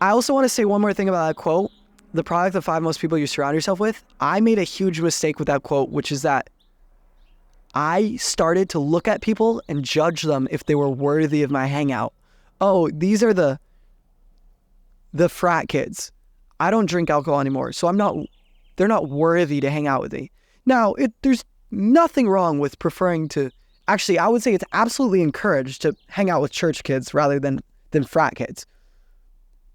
I also want to say one more thing about that quote. The product of 5 most people you surround yourself with. I made a huge mistake with that quote, which is that I started to look at people and judge them if they were worthy of my hangout. Oh, these are the frat kids. I don't drink alcohol anymore, so they're not worthy to hang out with me. Now, there's nothing wrong with preferring to, actually, I would say it's absolutely encouraged to hang out with church kids rather than frat kids.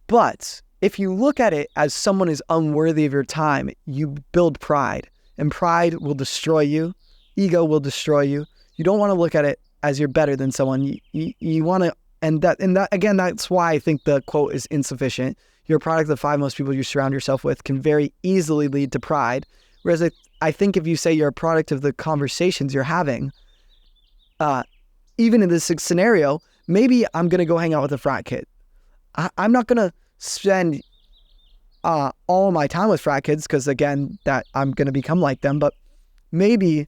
But if you look at it as someone is unworthy of your time, you build pride, and pride will destroy you. Ego will destroy you. You don't want to look at it as you're better than someone. You want to, and that again, that's why I think the quote is insufficient. You're a product of the 5 most people you surround yourself with can very easily lead to pride. Whereas I think if you say you're a product of the conversations you're having, even in this scenario, maybe I'm going to go hang out with a frat kid. I'm not going to spend all my time with frat kids because, again, that I'm going to become like them. But maybe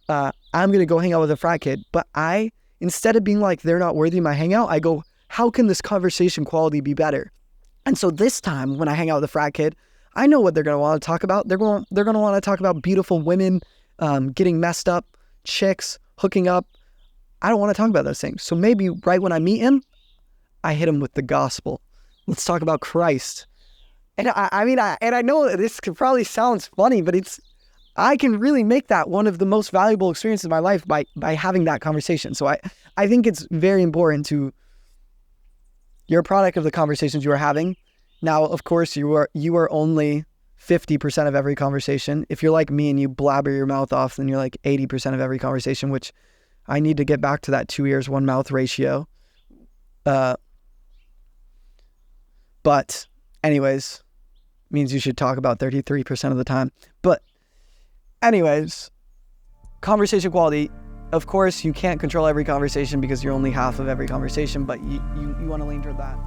I'm going to go hang out with a frat kid. But instead of being like, they're not worthy of my hangout, I go, how can this conversation quality be better? And so this time when I hang out with a frat kid, I know what they're going to want to talk about. They're going to want to talk about beautiful women, getting messed up, chicks, hooking up. I don't want to talk about those things. So maybe right when I meet him, I hit him with the gospel. Let's talk about Christ. And I know this probably sounds funny, but I can really make that one of the most valuable experiences of my life by having that conversation. So I think it's very important you're a product of the conversations you are having. Now, of course, you are only 50% of every conversation. If you're like me and you blabber your mouth off, then you're like 80% of every conversation, which I need to get back to that 2 ears, 1 mouth ratio. But anyways, means you should talk about 33% of the time. But anyways, conversation quality. Of course, you can't control every conversation because you're only half of every conversation, but you want to lean toward that.